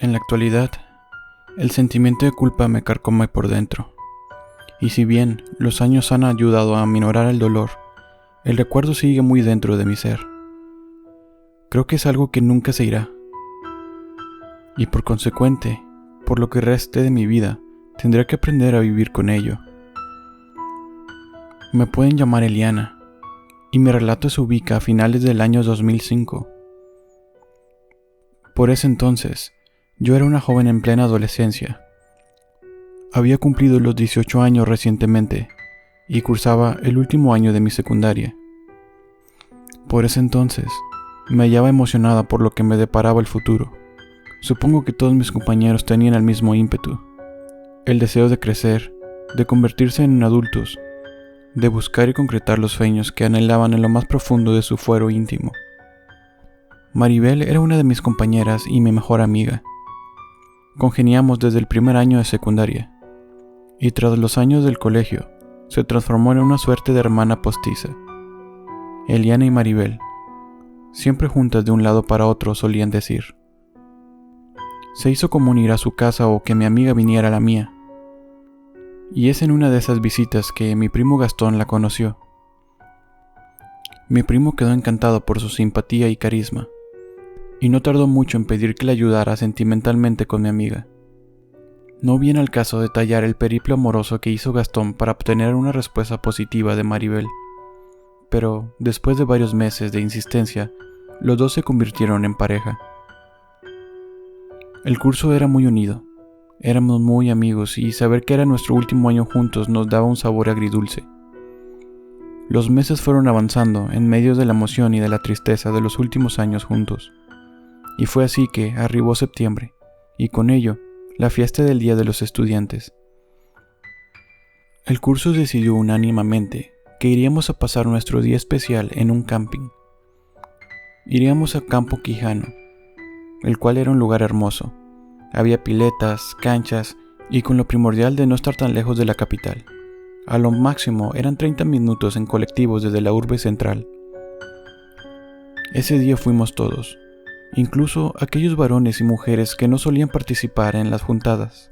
En la actualidad, el sentimiento de culpa me carcome por dentro. Y si bien los años han ayudado a aminorar el dolor, el recuerdo sigue muy dentro de mi ser. Creo que es algo que nunca se irá. Y por consecuente, por lo que reste de mi vida, tendré que aprender a vivir con ello. Me pueden llamar Eliana, y mi relato se ubica a finales del año 2005. Por ese entonces, yo era una joven en plena adolescencia. Había cumplido los 18 años recientemente y cursaba el último año de mi secundaria. Por ese entonces, me hallaba emocionada por lo que me deparaba el futuro. Supongo que todos mis compañeros tenían el mismo ímpetu, el deseo de crecer, de convertirse en adultos, de buscar y concretar los sueños que anhelaban en lo más profundo de su fuero íntimo. Maribel era una de mis compañeras y mi mejor amiga. Congeniamos desde el primer año de secundaria, y tras los años del colegio, se transformó en una suerte de hermana postiza. Eliana y Maribel, siempre juntas de un lado para otro, solían decir. Se hizo común ir a su casa o que mi amiga viniera a la mía. Y es en una de esas visitas que mi primo Gastón la conoció. Mi primo quedó encantado por su simpatía y carisma, y no tardó mucho en pedir que le ayudara sentimentalmente con mi amiga. No viene al caso detallar el periplo amoroso que hizo Gastón para obtener una respuesta positiva de Maribel, pero después de varios meses de insistencia, los dos se convirtieron en pareja. El curso era muy unido, éramos muy amigos y saber que era nuestro último año juntos nos daba un sabor agridulce. Los meses fueron avanzando en medio de la emoción y de la tristeza de los últimos años juntos, y fue así que arribó septiembre, y con ello, la fiesta del Día de los Estudiantes. El curso decidió unánimemente que iríamos a pasar nuestro día especial en un camping. Iríamos a Campo Quijano, el cual era un lugar hermoso. Había piletas, canchas y con lo primordial de no estar tan lejos de la capital. A lo máximo eran 30 minutos en colectivos desde la urbe central. Ese día fuimos todos, incluso aquellos varones y mujeres que no solían participar en las juntadas.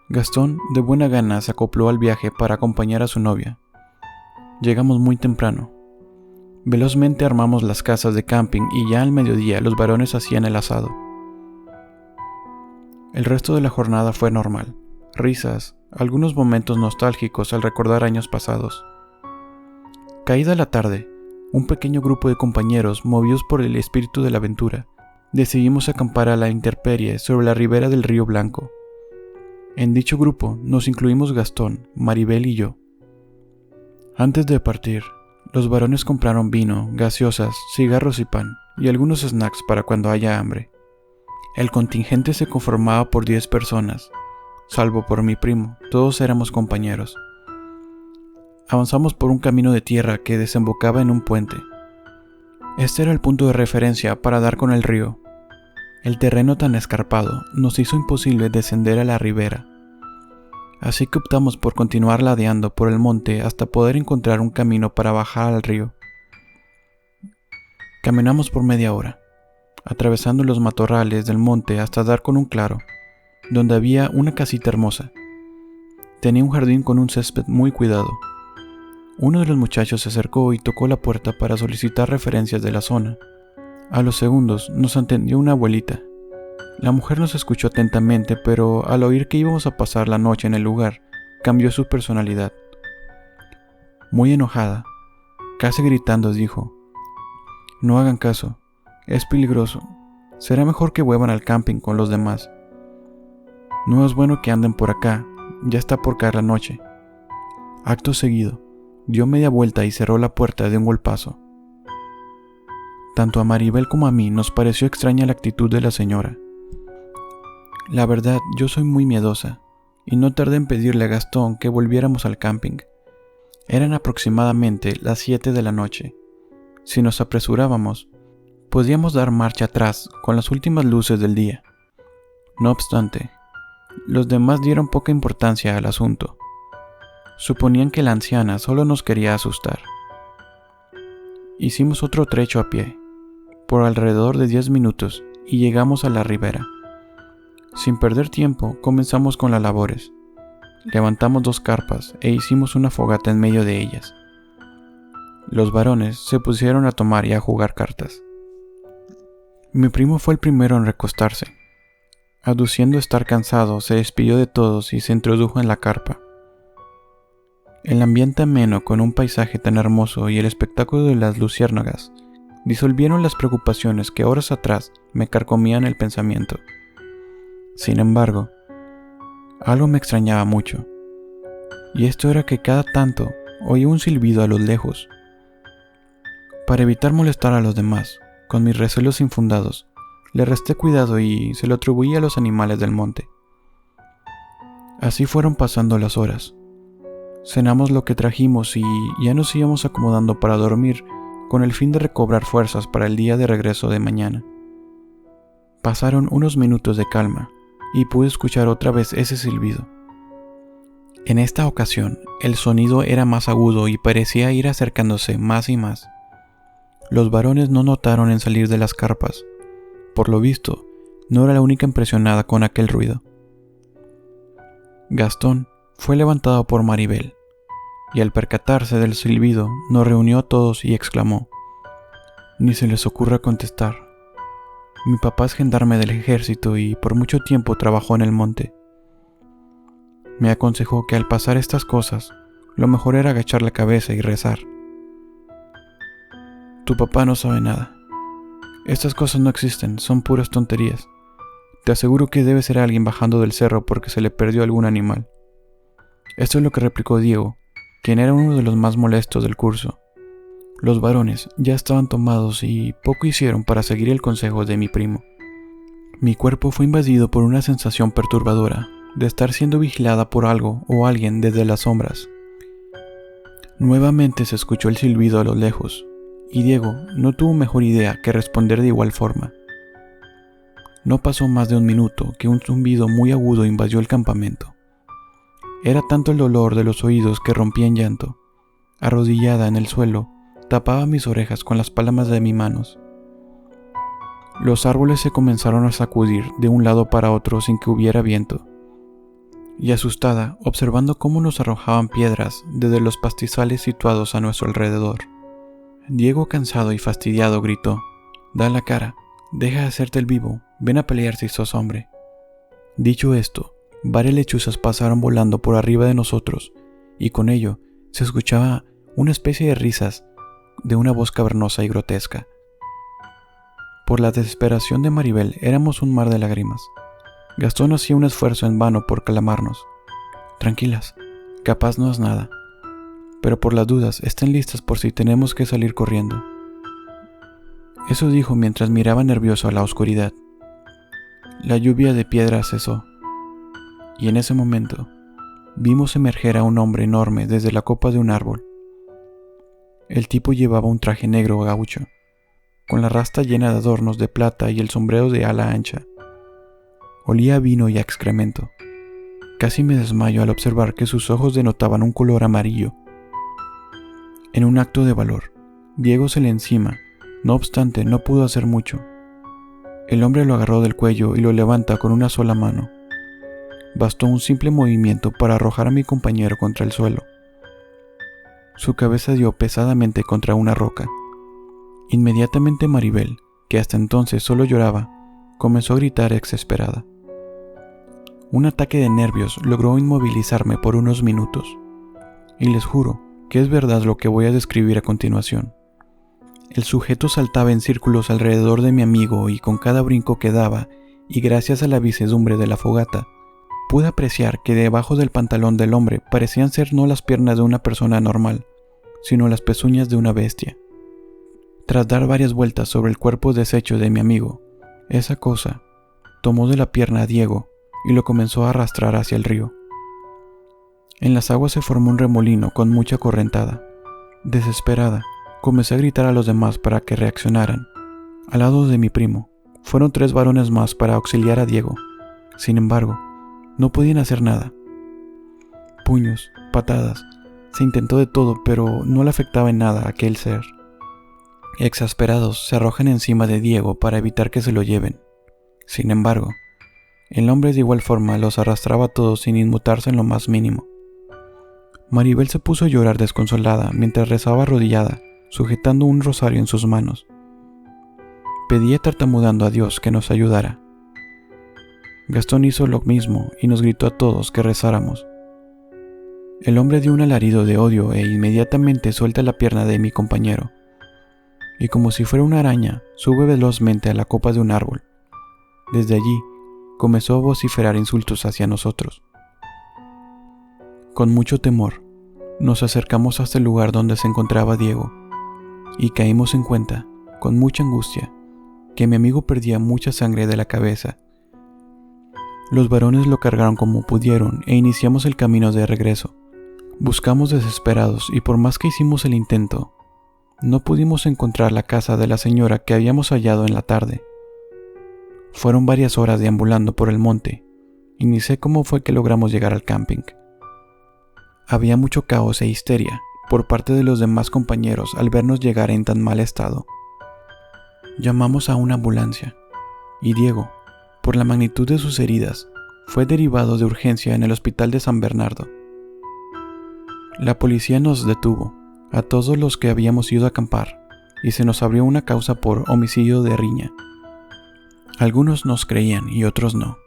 Gastón de buena gana se acopló al viaje para acompañar a su novia. Llegamos muy temprano. Velozmente armamos las casas de camping y ya al mediodía los varones hacían el asado. El resto de la jornada fue normal, risas, algunos momentos nostálgicos al recordar años pasados. Caída la tarde, un pequeño grupo de compañeros, movidos por el espíritu de la aventura, decidimos acampar a la intemperie sobre la ribera del río Blanco. En dicho grupo nos incluimos Gastón, Maribel y yo. Antes de partir, los varones compraron vino, gaseosas, cigarros y pan, y algunos snacks para cuando haya hambre. El contingente se conformaba por 10 personas, salvo por mi primo, todos éramos compañeros. Avanzamos por un camino de tierra que desembocaba en un puente. Este era el punto de referencia para dar con el río. El terreno tan escarpado nos hizo imposible descender a la ribera, así que optamos por continuar ladeando por el monte hasta poder encontrar un camino para bajar al río. Caminamos por media hora, atravesando los matorrales del monte hasta dar con un claro, donde había una casita hermosa. Tenía un jardín con un césped muy cuidado. Uno de los muchachos se acercó y tocó la puerta para solicitar referencias de la zona. A los segundos nos atendió una abuelita. La mujer nos escuchó atentamente, pero al oír que íbamos a pasar la noche en el lugar, cambió su personalidad. Muy enojada, casi gritando, dijo: «No hagan caso, es peligroso. Será mejor que vuelvan al camping con los demás. No es bueno que anden por acá, ya está por caer la noche». Acto seguido, dio media vuelta y cerró la puerta de un golpazo. Tanto a Maribel como a mí nos pareció extraña la actitud de la señora. La verdad, yo soy muy miedosa, y no tardé en pedirle a Gastón que volviéramos al camping. Eran aproximadamente las 7 de la noche. Si nos apresurábamos, podíamos dar marcha atrás con las últimas luces del día. No obstante, los demás dieron poca importancia al asunto. Suponían que la anciana solo nos quería asustar. Hicimos otro trecho a pie, por alrededor de 10 minutos, y llegamos a la ribera. Sin perder tiempo, comenzamos con las labores. Levantamos 2 carpas e hicimos una fogata en medio de ellas. Los varones se pusieron a tomar y a jugar cartas. Mi primo fue el primero en recostarse. Aduciendo estar cansado, se despidió de todos y se introdujo en la carpa. El ambiente ameno, con un paisaje tan hermoso y el espectáculo de las luciérnagas, disolvieron las preocupaciones que horas atrás me carcomían el pensamiento. Sin embargo, algo me extrañaba mucho, y esto era que cada tanto oía un silbido a lo lejos. Para evitar molestar a los demás, con mis recelos infundados, le resté cuidado y se lo atribuí a los animales del monte. Así fueron pasando las horas. Cenamos lo que trajimos y ya nos íbamos acomodando para dormir con el fin de recobrar fuerzas para el día de regreso de mañana. Pasaron unos minutos de calma y pude escuchar otra vez ese silbido. En esta ocasión, el sonido era más agudo y parecía ir acercándose más y más. Los varones no notaron en salir de las carpas. Por lo visto, no era la única impresionada con aquel ruido. Gastón fue levantado por Maribel, y al percatarse del silbido, nos reunió a todos y exclamó: «Ni se les ocurra contestar. Mi papá es gendarme del ejército y por mucho tiempo trabajó en el monte. Me aconsejó que al pasar estas cosas, lo mejor era agachar la cabeza y rezar. Tu papá no sabe nada. Estas cosas no existen, son puras tonterías. Te aseguro que debe ser alguien bajando del cerro porque se le perdió algún animal». Esto es lo que replicó Diego, quien era uno de los más molestos del curso. Los varones ya estaban tomados y poco hicieron para seguir el consejo de mi primo. Mi cuerpo fue invadido por una sensación perturbadora de estar siendo vigilada por algo o alguien desde las sombras. Nuevamente se escuchó el silbido a lo lejos, y Diego no tuvo mejor idea que responder de igual forma. No pasó más de un minuto que un zumbido muy agudo invadió el campamento. Era tanto el dolor de los oídos que rompí en llanto. Arrodillada en el suelo, tapaba mis orejas con las palmas de mis manos. Los árboles se comenzaron a sacudir de un lado para otro sin que hubiera viento. Y asustada, observando cómo nos arrojaban piedras desde los pastizales situados a nuestro alrededor. Diego, cansado y fastidiado, gritó: «Da la cara, deja de hacerte el vivo, ven a pelear si sos hombre». Dicho esto, varias lechuzas pasaron volando por arriba de nosotros, y con ello se escuchaba una especie de risas de una voz cavernosa y grotesca. Por la desesperación de Maribel éramos un mar de lágrimas. Gastón hacía un esfuerzo en vano por calmarnos. «Tranquilas, capaz no es nada. Pero por las dudas, estén listas por si tenemos que salir corriendo». Eso dijo mientras miraba nervioso a la oscuridad. La lluvia de piedras cesó, y en ese momento vimos emerger a un hombre enorme desde la copa de un árbol. El tipo llevaba un traje negro gaucho, con la rasta llena de adornos de plata y el sombrero de ala ancha. Olía a vino y a excremento. Casi me desmayo al observar que sus ojos denotaban un color amarillo. En un acto de valor, Diego se le encima, no obstante no pudo hacer mucho. El hombre lo agarró del cuello y lo levanta con una sola mano. Bastó un simple movimiento para arrojar a mi compañero contra el suelo. Su cabeza dio pesadamente contra una roca. Inmediatamente Maribel, que hasta entonces solo lloraba, comenzó a gritar exasperada. Un ataque de nervios logró inmovilizarme por unos minutos, y les juro que es verdad lo que voy a describir a continuación. El sujeto saltaba en círculos alrededor de mi amigo y con cada brinco que daba, y gracias a la visedumbre de la fogata, pude apreciar que debajo del pantalón del hombre parecían ser no las piernas de una persona normal, sino las pezuñas de una bestia. Tras dar varias vueltas sobre el cuerpo deshecho de mi amigo, esa cosa tomó de la pierna a Diego y lo comenzó a arrastrar hacia el río. En las aguas se formó un remolino con mucha correntada. Desesperada, comencé a gritar a los demás para que reaccionaran. Al lado de mi primo, fueron 3 varones más para auxiliar a Diego. Sin embargo, no podían hacer nada. Puños, patadas, se intentó de todo, pero no le afectaba en nada a aquel ser. Exasperados, se arrojan encima de Diego para evitar que se lo lleven. Sin embargo, El hombre de igual forma los arrastraba a todos sin inmutarse en lo más mínimo. Maribel se puso a llorar desconsolada mientras rezaba arrodillada, sujetando un rosario en sus manos. Pedía tartamudeando a Dios que nos ayudara. Gastón hizo lo mismo y nos gritó a todos que rezáramos. El hombre dio un alarido de odio e inmediatamente suelta la pierna de mi compañero, y como si fuera una araña, sube velozmente a la copa de un árbol. Desde allí, comenzó a vociferar insultos hacia nosotros. Con mucho temor, nos acercamos hasta el lugar donde se encontraba Diego, y caímos en cuenta, con mucha angustia, que mi amigo perdía mucha sangre de la cabeza. Los varones lo cargaron como pudieron e iniciamos el camino de regreso. Buscamos desesperados y por más que hicimos el intento, no pudimos encontrar la casa de la señora que habíamos hallado en la tarde. Fueron varias horas deambulando por el monte, y ni sé cómo fue que logramos llegar al camping. Había mucho caos e histeria por parte de los demás compañeros al vernos llegar en tan mal estado. Llamamos a una ambulancia, y Diego, por la magnitud de sus heridas, fue derivado de urgencia en el hospital de San Bernardo. La policía nos detuvo, a todos los que habíamos ido a acampar, y se nos abrió una causa por homicidio de riña. Algunos nos creían y otros no.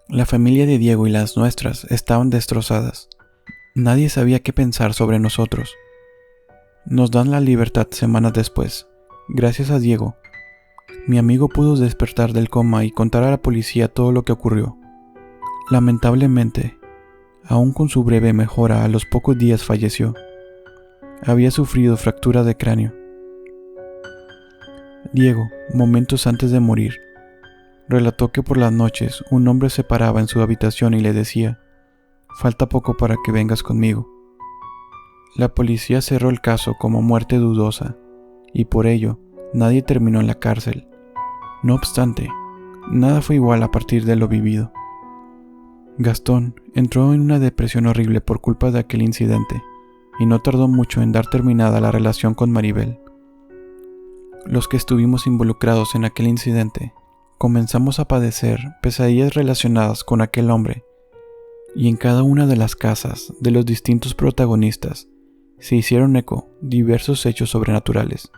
La familia de Diego y las nuestras estaban destrozadas. Nadie sabía qué pensar sobre nosotros. Nos dan la libertad semanas después. Gracias a Diego, mi amigo pudo despertar del coma y contar a la policía todo lo que ocurrió. Lamentablemente, aún con su breve mejora, a los pocos días falleció. Había sufrido fractura de cráneo. Diego, momentos antes de morir, relató que por las noches un hombre se paraba en su habitación y le decía: «Falta poco para que vengas conmigo». La policía cerró el caso como muerte dudosa, y por ello nadie terminó en la cárcel. No obstante, nada fue igual a partir de lo vivido. Gastón entró en una depresión horrible por culpa de aquel incidente, y no tardó mucho en dar terminada la relación con Maribel. Los que estuvimos involucrados en aquel incidente comenzamos a padecer pesadillas relacionadas con aquel hombre, y en cada una de las casas de los distintos protagonistas se hicieron eco diversos hechos sobrenaturales,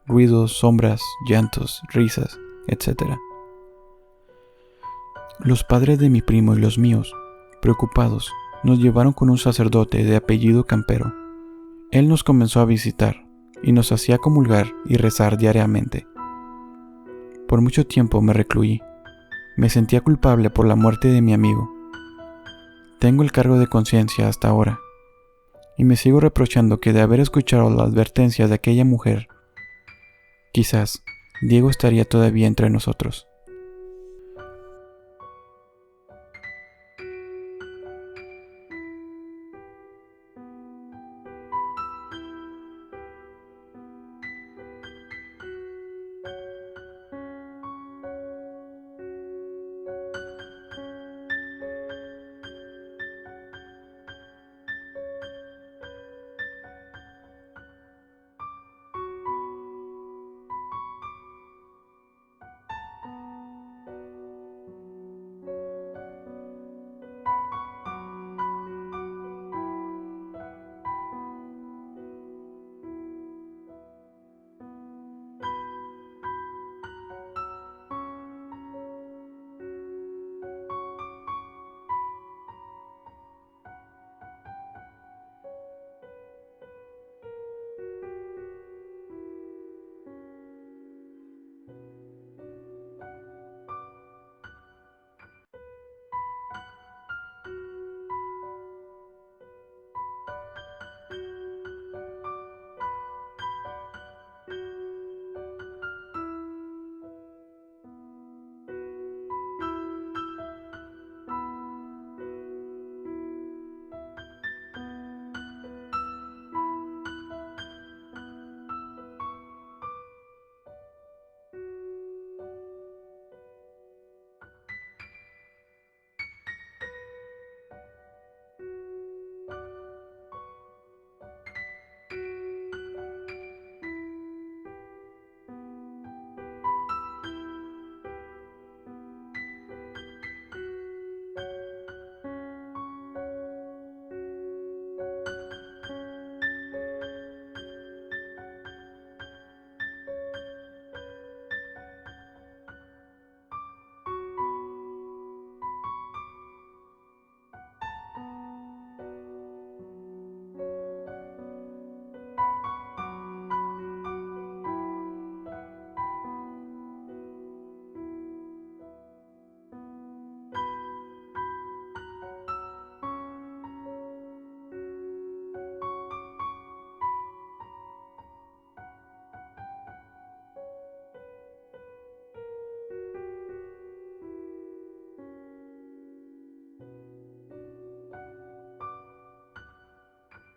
ruidos, sombras, llantos, risas, etc. Los padres de mi primo y los míos, preocupados, nos llevaron con un sacerdote de apellido Campero. Él nos comenzó a visitar y nos hacía comulgar y rezar diariamente. Por mucho tiempo me recluí. Me sentía culpable por la muerte de mi amigo. Tengo el cargo de conciencia hasta ahora, y me sigo reprochando que de haber escuchado la advertencia de aquella mujer, quizás Diego estaría todavía entre nosotros.